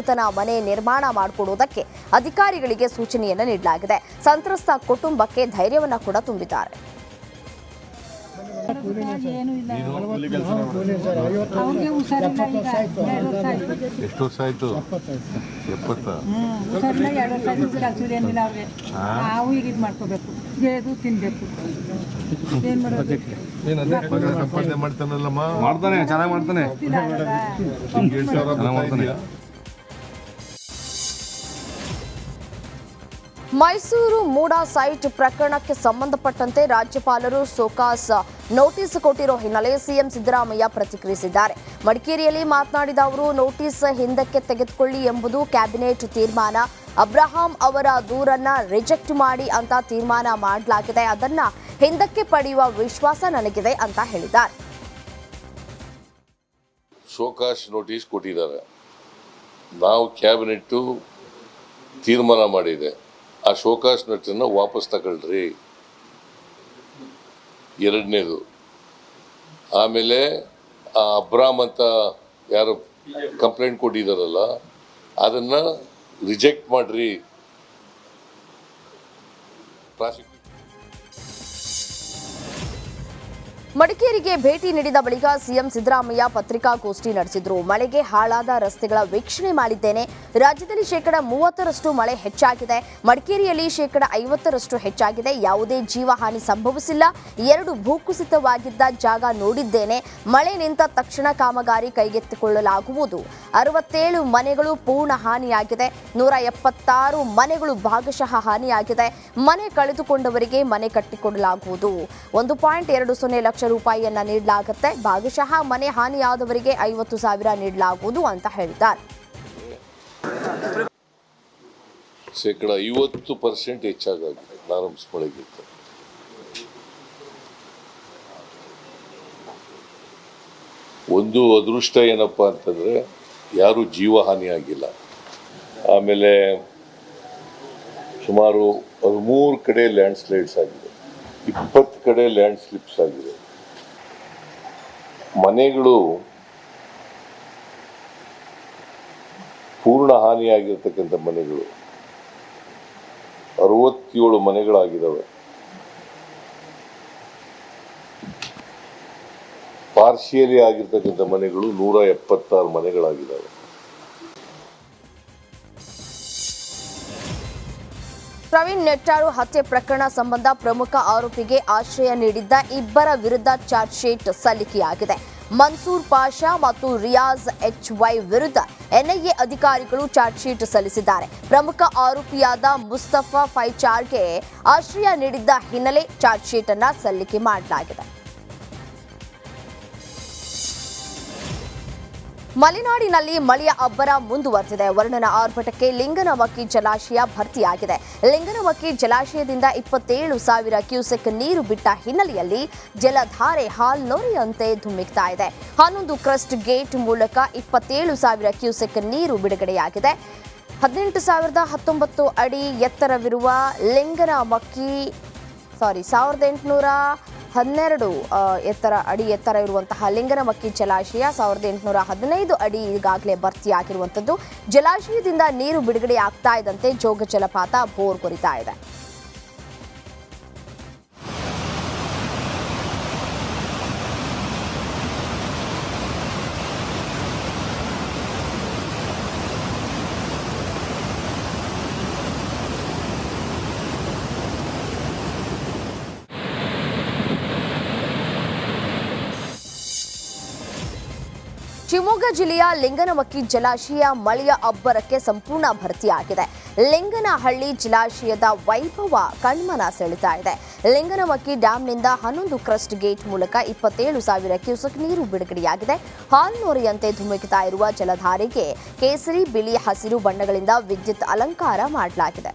ನೂತನ ಮನೆ ನಿರ್ಮಾಣ ಮಾಡಿಕೊಡುವುದಕ್ಕೆ ಅಧಿಕಾರಿಗಳಿಗೆ ಸೂಚನೆಯನ್ನು ನೀಡಲಾಗಿದೆ. ಸಂತ್ರಸ್ತ ಕುಟುಂಬಕ್ಕೆ ಧೈರ್ಯವನ್ನು ಕೂಡ ತುಂಬಿದ್ದಾರೆ. ಎಷ್ಟು ವರ್ಷ ಆಯ್ತು? 70. ಸಂಪಾದನೆ ಮಾಡ್ತಾನಲ್ಲಮ್ಮ, ಮಾಡ್ತಾನೆ, ಚೆನ್ನಾಗಿ ಮಾಡ್ತಾನೆ. ಮೈಸೂರು ಮೂಡಾ ಸೈಟ್ ಪ್ರಕರಣಕ್ಕೆ ಸಂಬಂಧಪಟ್ಟಂತೆ ರಾಜ್ಯಪಾಲರು ಸೋಕಾಸ್ ನೋಟಿಸ್ ಕೊಟ್ಟಿರೋ ಹಿನ್ನೆಲೆ ಸಿಎಂ ಸಿದ್ದರಾಮಯ್ಯ ಪ್ರತಿಕ್ರಿಯಿಸಿದ್ದಾರೆ. ಮಡಿಕೇರಿಯಲ್ಲಿ ಮಾತನಾಡಿದ ಅವರು, ನೋಟಿಸ್ ಹಿಂದಕ್ಕೆ ತೆಗೆದುಕೊಳ್ಳಿ ಎಂಬುದು ಕ್ಯಾಬಿನೆಟ್ ತೀರ್ಮಾನ. ಅಬ್ರಹಾಂ ಅವರ ದೂರನ್ನ ರಿಜೆಕ್ಟ್ ಮಾಡಿ ಅಂತ ತೀರ್ಮಾನ ಮಾಡಲಾಗಿದೆ. ಅದನ್ನ ಹಿಂದಕ್ಕೆ ಪಡೆಯುವ ವಿಶ್ವಾಸ ನನಗಿದೆ ಅಂತ ಹೇಳಿದ್ದಾರೆ. ಶೋಕಾಸ್ ನೋಟಿಸ್ ಕೊಟ್ಟಿದ್ದಾರೆ. ನಾವು ಕ್ಯಾಬಿನೆಟ್ ತೀರ್ಮಾನ ಮಾಡಿದೆ, ಆ ಶೋಕಾಸ್ ನೋಟಿಸನ್ನು ವಾಪಸ್ ತಗೊಳ್ರಿ. ಎರಡನೇದು, ಆಮೇಲೆ ಆ ಅಬ್ರಾಮ್ ಅಂತ ಯಾರು ಕಂಪ್ಲೇಂಟ್ ಕೊಟ್ಟಿದ್ದಾರಲ್ಲ ಅದನ್ನ ರಿಜೆಕ್ಟ್ ಮಾಡ್ರಿ. ಮಡಿಕೇರಿಗೆ ಭೇಟಿ ನೀಡಿದ ಬಳಿಕ ಸಿಎಂ ಸಿದ್ದರಾಮಯ್ಯ ಪತ್ರಿಕಾಗೋಷ್ಠಿ ನಡೆಸಿದ್ರು. ಮಳೆಗೆ ಹಾಳಾದ ರಸ್ತೆಗಳ ವೀಕ್ಷಣೆ ಮಾಡಿದ್ದೇನೆ. ರಾಜ್ಯದಲ್ಲಿ 30% ಮಳೆ ಹೆಚ್ಚಾಗಿದೆ. ಮಡಿಕೇರಿಯಲ್ಲಿ 50% ಹೆಚ್ಚಾಗಿದೆ. ಯಾವುದೇ ಜೀವಹಾನಿ ಸಂಭವಿಸಿಲ್ಲ. 2 ಭೂಕುಸಿತವಾಗಿದ್ದ ಜಾಗ ನೋಡಿದ್ದೇನೆ. ಮಳೆ ನಿಂತ ತಕ್ಷಣ ಕಾಮಗಾರಿ ಕೈಗೆತ್ತಿಕೊಳ್ಳಲಾಗುವುದು. 67 ಮನೆಗಳು ಪೂರ್ಣ ಹಾನಿಯಾಗಿದೆ. 176 ಮನೆಗಳು ಭಾಗಶಃ ಹಾನಿಯಾಗಿದೆ. ಮನೆ ಕಳೆದುಕೊಂಡವರಿಗೆ ಮನೆ ಕಟ್ಟಿಕೊಡಲಾಗುವುದು. 1.20 ಲಕ್ಷ ರೂಪಾಯಿಯನ್ನ ನೀಡಲಾಗುತ್ತೆ. ಭಾಗಶಃ ಮನೆ ಹಾನಿಯಾದವರಿಗೆ 50,000 ನೀಡಲಾಗುವುದು ಅಂತ ಹೇಳಿದ್ದಾರೆ. 50% ಹೆಚ್ಚಾಗಿದೆ ನಾರ್ಮಲ್ಸ್ ಮಳೆಗಿಂತ. ಒಂದು ಅದೃಷ್ಟ ಏನಪ್ಪಾ ಅಂತಂದ್ರೆ ಯಾರು ಜೀವಹಾನಿ ಆಗಿಲ್ಲ. ಆಮೇಲೆ ಸುಮಾರು 13 ಕಡೆ ಲ್ಯಾಂಡ್ ಸ್ಲೈಡ್ಸ್ ಆಗಿದೆ, 20 ಕಡೆ ಲ್ಯಾಂಡ್ ಸ್ಲಿಪ್ಸ್ ಆಗಿದೆ. ಮನೆಗಳು ಪೂರ್ಣ ಹಾನಿಯಾಗಿರ್ತಕ್ಕಂಥ ಮನೆಗಳು 67 ಮನೆಗಳಾಗಿದ್ದಾವೆ. ಪಾರ್ಶಿಯಲಿ ಆಗಿರ್ತಕ್ಕಂಥ ಮನೆಗಳು 176 ಮನೆಗಳಾಗಿದ್ದಾವೆ. ಪ್ರವೀಣ್ ನೆಟ್ಟಾರು ಹತ್ಯೆ ಪ್ರಕರಣ ಸಂಬಂಧ ಪ್ರಮುಖ ಆರೋಪಿಗೆ ಆಶ್ರಯ ನೀಡಿದ್ದ ಇಬ್ಬರ ವಿರುದ್ಧ ಚಾರ್ಜ್ ಶೀಟ್ ಸಲ್ಲಿಕೆಯಾಗಿದೆ. ಮನ್ಸೂರ್ ಪಾಷಾ ಮತ್ತು ರಿಯಾಜ್ HY ವಿರುದ್ಧ ಎನ್ಐಎ ಅಧಿಕಾರಿಗಳು ಚಾರ್ಜ್ ಶೀಟ್ ಸಲ್ಲಿಸಿದ್ದಾರೆ. ಪ್ರಮುಖ ಆರೋಪಿಯಾದ ಮುಸ್ತಫಾ ಫೈಚಾರ್ಗೆ ಆಶ್ರಯ ನೀಡಿದ್ದ ಹಿನ್ನೆಲೆ ಚಾರ್ಜ್ ಶೀಟ್ ಅನ್ನು ಸಲ್ಲಿಕೆ ಮಾಡಲಾಗಿದೆ. ಮಲೆನಾಡಿನಲ್ಲಿ ಮಳೆಯ ಅಬ್ಬರ ಮುಂದುವರೆದಿದೆ. ವರುಣನ ಆರ್ಭಟಕ್ಕೆ ಲಿಂಗನಮಕ್ಕಿ ಜಲಾಶಯ ಭರ್ತಿಯಾಗಿದೆ. ಲಿಂಗನಮಕ್ಕಿ ಜಲಾಶಯದಿಂದ 27,000 ಕ್ಯೂಸೆಕ್ ನೀರು ಬಿಟ್ಟ ಹಿನ್ನೆಲೆಯಲ್ಲಿ ಜಲಧಾರೆ ಹಾಲ್ನೊರೆಯಂತೆ ಧುಮ್ಮಿಕ್ತಾ ಇದೆ. 11 ಕ್ರಸ್ಟ್ ಗೇಟ್ ಮೂಲಕ 27,000 ಕ್ಯೂಸೆಕ್ ನೀರು ಬಿಡುಗಡೆಯಾಗಿದೆ. 18,019 ಅಡಿ ಎತ್ತರವಿರುವ ಲಿಂಗನಮಕ್ಕಿ 1812 ಅಡಿ ಎತ್ತರ ಇರುವಂತಹ ಲಿಂಗನಮಕ್ಕಿ ಜಲಾಶಯ 1815 ಅಡಿ ಈಗಾಗಲೇ ಭರ್ತಿಯಾಗಿರುವಂಥದ್ದು. ಜಲಾಶಯದಿಂದ ನೀರು ಬಿಡುಗಡೆ ಆಗ್ತಾ ಇದ್ದಂತೆ ಜೋಗ ಜಲಪಾತ ಬೋರ್ ಕೊರಿತಾ ಇದೆ. ಶಿವಮೊಗ್ಗ ಜಿಲ್ಲೆಯ ಲಿಂಗನಮಕ್ಕಿ ಜಲಾಶಯ ಮಳೆಯ ಅಬ್ಬರಕ್ಕೆ ಸಂಪೂರ್ಣ ಭರ್ತಿಯಾಗಿದೆ. ಲಿಂಗನಹಳ್ಳಿ ಜಲಾಶಯದ ವೈಭವ ಕಣ್ಮನ ಸೆಳೆತಾ ಇದೆ. ಲಿಂಗನಮಕ್ಕಿ ಡ್ಯಾಂನಿಂದ 11 ಕ್ರಸ್ಟ್ ಗೇಟ್ ಮೂಲಕ 27,000 ಕ್ಯೂಸೆಕ್ ನೀರು ಬಿಡುಗಡೆಯಾಗಿದೆ. ಹಾಲ್ನೊರೆಯಂತೆ ಧುಮುಕ್ತಾ ಇರುವ ಜಲಧಾರೆಗೆ ಕೇಸರಿ, ಬಿಳಿ, ಹಸಿರು ಬಣ್ಣಗಳಿಂದ ವಿದ್ಯುತ್ ಅಲಂಕಾರ ಮಾಡಲಾಗಿದೆ.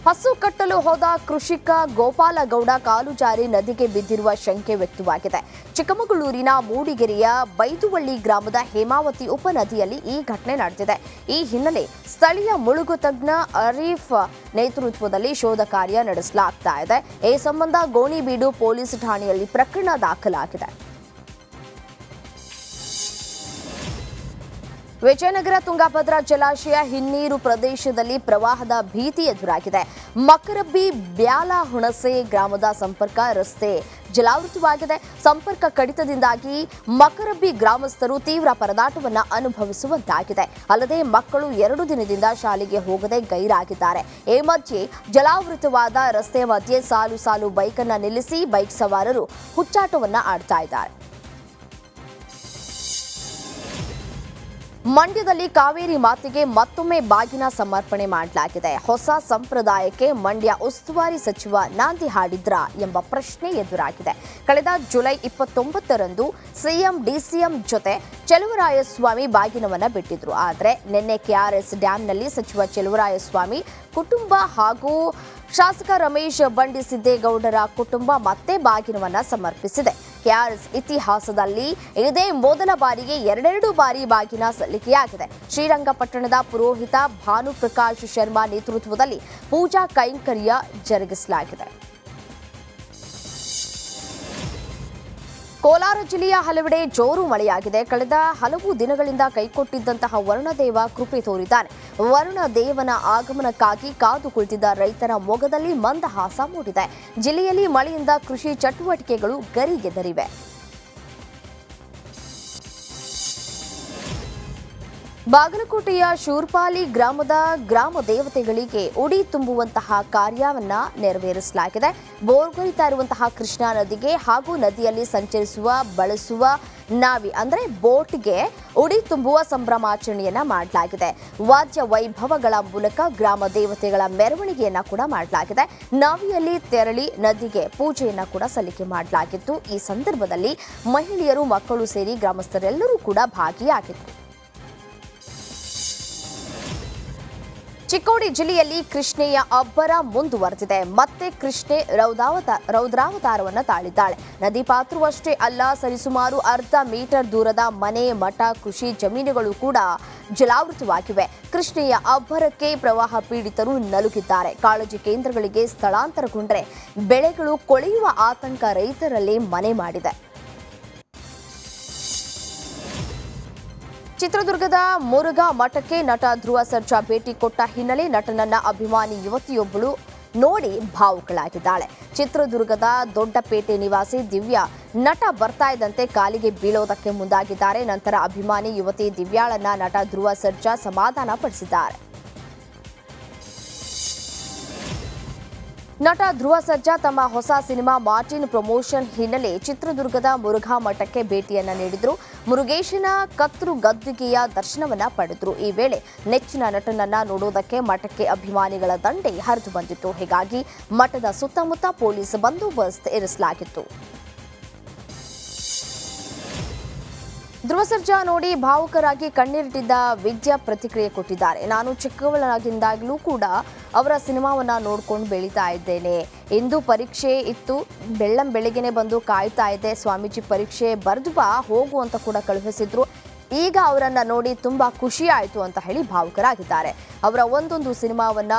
ಹಸು ಕಟ್ಟಲು ಹೋದ ಕೃಷಿಕ ಗೋಪಾಲಗೌಡ ಕಾಲು ಜಾರಿ ನದಿಗೆ ಬಿದ್ದಿರುವ ಶಂಕೆ ವ್ಯಕ್ತವಾಗಿದೆ. ಚಿಕ್ಕಮಗಳೂರಿನ ಮೂಡಿಗೆರೆಯ ಬೈದುವಳ್ಳಿ ಗ್ರಾಮದ ಹೇಮಾವತಿ ಉಪನದಿಯಲ್ಲಿ ಈ ಘಟನೆ ನಡೆದಿದೆ. ಈ ಹಿನ್ನೆಲೆ ಸ್ಥಳೀಯ ಮುಳುಗು ತಜ್ಞ ಅರೀಫ್ ನೇತೃತ್ವದಲ್ಲಿ ಶೋಧ ಕಾರ್ಯ ನಡೆಸಲಾಗ್ತಾ ಇದೆ. ಈ ಸಂಬಂಧ ಗೋಣಿಬೀಡು ಪೊಲೀಸ್ ಠಾಣೆಯಲ್ಲಿ ಪ್ರಕರಣ ದಾಖಲಾಗಿದೆ. ವಿಜಯನಗರ ತುಂಗಭದ್ರಾ ಜಲಾಶಯ ಹಿನ್ನೀರು ಪ್ರದೇಶದಲ್ಲಿ ಪ್ರವಾಹದ ಭೀತಿ ಎದುರಾಗಿದೆ. ಮಕರಬ್ಬಿ ಬ್ಯಾಲಹುಣಸೆ ಗ್ರಾಮದ ಸಂಪರ್ಕ ರಸ್ತೆ ಜಲಾವೃತವಾಗಿದೆ. ಸಂಪರ್ಕ ಕಡಿತದಿಂದಾಗಿ ಮಕರಬ್ಬಿ ಗ್ರಾಮಸ್ಥರು ತೀವ್ರ ಪರದಾಟವನ್ನು ಅನುಭವಿಸುವಂತಾಗಿದೆ. ಅಲ್ಲದೆ ಮಕ್ಕಳು 2 ದಿನದಿಂದ ಶಾಲೆಗೆ ಹೋಗದೆ ಗೈರಾಗಿದ್ದಾರೆ. ಈ ಮಧ್ಯೆ ಜಲಾವೃತವಾದ ರಸ್ತೆ ಮಧ್ಯೆ ಸಾಲು ಸಾಲು ಬೈಕನ್ನು ನಿಲ್ಲಿಸಿ ಬೈಕ್ ಸವಾರರು ಹುಚ್ಚಾಟವನ್ನ ಆಡ್ತಾ ಇದ್ದಾರೆ. ಮಂಡ್ಯದಲ್ಲಿ ಕಾವೇರಿ ಮಾತೆಗೆ ಮತ್ತೊಮ್ಮೆ ಬಾಗಿನ ಸಮರ್ಪಣೆ ಮಾಡಲಾಗಿದೆ. ಹೊಸ ಸಂಪ್ರದಾಯಕ್ಕೆ ಮಂಡ್ಯ ಉಸ್ತುವಾರಿ ಸಚಿವ ನಾಂದಿ ಹಾಡಿದ್ರಾ ಎಂಬ ಪ್ರಶ್ನೆ ಎದುರಾಗಿದೆ. ಕಳೆದ ಜುಲೈ 29ರಂದು ಸಿಎಂ ಡಿಸಿಎಂ ಜೊತೆ ಚೆಲುವರಾಯಸ್ವಾಮಿ ಬಾಗಿನವನ್ನ ಬಿಟ್ಟಿದ್ರು. ಆದರೆ ನಿನ್ನೆ ಕೆಆರ್ಎಸ್ ಡ್ಯಾಂನಲ್ಲಿ ಸಚಿವ ಚೆಲುವರಾಯಸ್ವಾಮಿ ಕುಟುಂಬ ಹಾಗೂ ಶಾಸಕ ರಮೇಶ್ ಬಂಡಿ ಸಿದ್ದೇಗೌಡರ ಕುಟುಂಬ ಮತ್ತೆ ಬಾಗಿನವನ್ನ ಸಮರ್ಪಿಸಿದೆ. ಕೆಆರ್ಎಸ್ ಇತಿಹಾಸದಲ್ಲಿ ಇದೇ ಮೊದಲ ಬಾರಿಗೆ 2 ಬಾರಿ ಬಾಗಿನ ಸಲ್ಲಿಕೆಯಾಗಿದೆ. ಶ್ರೀರಂಗಪಟ್ಟಣದ ಪುರೋಹಿತ ಭಾನುಪ್ರಕಾಶ್ ಶರ್ಮಾ ನೇತೃತ್ವದಲ್ಲಿ ಪೂಜಾ ಕೈಂಕರ್ಯ ಜರುಗಿಸಲಾಗಿದೆ. ಕೋಲಾರ ಜಿಲ್ಲೆಯ ಹಲವೆಡೆ ಜೋರು ಮಳೆಯಾಗಿದೆ. ಕಳೆದ ಹಲವು ದಿನಗಳಿಂದ ಕೈಕೊಟ್ಟಿದ್ದಂತಹ ವರುಣದೇವ ಕೃಪೆ ತೋರಿದ್ದಾನೆ. ವರುಣದೇವನ ಆಗಮನಕ್ಕಾಗಿ ಕಾದು ಕುಳಿತಿದ್ದ ರೈತರ ಮೊಗದಲ್ಲಿ ಮಂದಹಾಸ ಮೂಡಿದೆ. ಜಿಲ್ಲೆಯಲ್ಲಿ ಮಳೆಯಿಂದ ಕೃಷಿ ಚಟುವಟಿಕೆಗಳು ಗರಿಗೆದರಿವೆ. ಬಾಗಲಕೋಟೆಯ ಶೂರ್ಪಾಲಿ ಗ್ರಾಮದ ಗ್ರಾಮ ದೇವತೆಗಳಿಗೆ ಉಡಿ ತುಂಬುವಂತಹ ಕಾರ್ಯವನ್ನ ನೆರವೇರಿಸಲಾಗಿದೆ. ಬೋರ್ಗರಿತಾ ಇರುವಂತಹ ಕೃಷ್ಣಾ ನದಿಗೆ ಹಾಗೂ ನದಿಯಲ್ಲಿ ಸಂಚರಿಸುವ ಬಳಸುವ ನಾವಿ ಅಂದರೆ ಬೋಟ್ಗೆ ಉಡಿ ತುಂಬುವ ಸಂಭ್ರಮಾಚರಣೆಯನ್ನ ಮಾಡಲಾಗಿದೆ. ವಾದ್ಯ ವೈಭವಗಳ ಮೂಲಕ ಗ್ರಾಮ ದೇವತೆಗಳ ಮೆರವಣಿಗೆಯನ್ನ ಕೂಡ ಮಾಡಲಾಗಿದೆ. ನಾವಿಯಲ್ಲಿ ತೆರಳಿ ನದಿಗೆ ಪೂಜೆಯನ್ನ ಕೂಡ ಸಲ್ಲಿಕೆ ಮಾಡಲಾಗಿತ್ತು. ಈ ಸಂದರ್ಭದಲ್ಲಿ ಮಹಿಳೆಯರು, ಮಕ್ಕಳು ಸೇರಿ ಗ್ರಾಮಸ್ಥರೆಲ್ಲರೂ ಕೂಡ ಭಾಗಿಯಾಗಿದ್ದರು. ಚಿಕ್ಕೋಡಿ ಜಿಲ್ಲೆಯಲ್ಲಿ ಕೃಷ್ಣೆಯ ಅಬ್ಬರ ಮುಂದುವರೆದಿದೆ. ಮತ್ತೆ ಕೃಷ್ಣೆ ರೌದ್ರಾವತಾರವನ್ನು ತಾಳಿದ್ದಾಳೆ. ನದಿ ಪಾತ್ರವಷ್ಟೇ ಅಲ್ಲ, ಸರಿಸುಮಾರು ಅರ್ಧ ಮೀಟರ್ ದೂರದ ಮನೆ, ಮಠ, ಕೃಷಿ ಜಮೀನುಗಳು ಕೂಡ ಜಲಾವೃತವಾಗಿವೆ. ಕೃಷ್ಣೆಯ ಅಬ್ಬರಕ್ಕೆ ಪ್ರವಾಹ ಪೀಡಿತರು ನಲುಗಿದ್ದಾರೆ. ಕಾಳಜಿ ಕೇಂದ್ರಗಳಿಗೆ ಸ್ಥಳಾಂತರಗೊಂಡರೆ ಬೆಳೆಗಳು ಕೊಳೆಯುವ ಆತಂಕ ರೈತರಲ್ಲಿ ಮನೆ ಮಾಡಿದೆ. ಚಿತ್ರದುರ್ಗದ ಮುರುಘಾ ಮಠಕ್ಕೆ ನಟ ಧ್ರುವ ಸರ್ಜಾ ಭೇಟಿ ಕೊಟ್ಟ ಹಿನ್ನೆಲೆ ನಟನನ್ನ ಅಭಿಮಾನಿ ಯುವತಿಯೊಬ್ಬಳು ನೋಡಿ ಭಾವುಕಳಾಗಿದ್ದಾಳೆ. ಚಿತ್ರದುರ್ಗದ ದೊಡ್ಡಪೇಟೆ ನಿವಾಸಿ ದಿವ್ಯಾ ನಟ ಬರ್ತಾ ಇದ್ದಂತೆ ಕಾಲಿಗೆ ಬೀಳೋದಕ್ಕೆ ಮುಂದಾಗಿದ್ದಾರೆ. ನಂತರ ಅಭಿಮಾನಿ ಯುವತಿ ದಿವ್ಯಾಳನ್ನ ನಟ ಧ್ರುವ ಸರ್ಜಾ ಸಮಾಧಾನ ಪಡಿಸಿದ್ದಾರೆ. ನಟ ಧ್ರುವ ಸರ್ಜಾ ತಮ್ಮ ಹೊಸ ಸಿನಿಮಾ ಮಾರ್ಟಿನ್ ಪ್ರಮೋಷನ್ ಹಿನ್ನೆಲೆ ಚಿತ್ರದುರ್ಗದ ಮುರುಘಾ ಮಠಕ್ಕೆ ಭೇಟಿಯನ್ನ ನೀಡಿದ್ರು. ಮುರುಗೇಶನ ಕತ್ರು ಗದ್ದುಗೆಯ ದರ್ಶನವನ್ನ ಪಡೆದ್ರು. ಈ ವೇಳೆ ನೆಚ್ಚಿನ ನಟನನ್ನ ನೋಡೋದಕ್ಕೆ ಮಠಕ್ಕೆ ಅಭಿಮಾನಿಗಳ ದಂಡೆ ಹರಿದು ಬಂದಿತ್ತು. ಹೀಗಾಗಿ ಮಠದ ಸುತ್ತಮುತ್ತ ಪೊಲೀಸ್ ಬಂದೋಬಸ್ತ್ ಇರಿಸಲಾಗಿತ್ತು. ಧ್ರುವ ಸರ್ಜಾ ನೋಡಿ ಭಾವುಕರಾಗಿ ಕಣ್ಣೀರಿಟ್ಟಿದ್ದ ವಿದ್ಯಾ ಪ್ರತಿಕ್ರಿಯೆ ಕೊಟ್ಟಿದ್ದಾರೆ. ನಾನು ಚಿಕ್ಕವಳಾಗಿಂದಾಗಲೂ ಕೂಡ ಅವರ ಸಿನಿಮಾವನ್ನ ನೋಡ್ಕೊಂಡು ಬೆಳೀತಾ ಇದ್ದೇನೆ. ಇಂದು ಪರೀಕ್ಷೆ ಇತ್ತು, ಬೆಳಗ್ಗೆನೆ ಬಂದು ಕಾಯ್ತಾ ಇದ್ದೆ. ಸ್ವಾಮೀಜಿ ಪರೀಕ್ಷೆ ಬರೆದು ಬಾ ಹೋಗು ಅಂತ ಕೂಡ ಕಳುಹಿಸಿದ್ರು. ಈಗ ಅವರನ್ನ ನೋಡಿ ತುಂಬಾ ಖುಷಿ ಆಯಿತು ಅಂತ ಹೇಳಿ ಭಾವುಕರಾಗಿದ್ದಾರೆ. ಅವರ ಒಂದೊಂದು ಸಿನಿಮಾವನ್ನ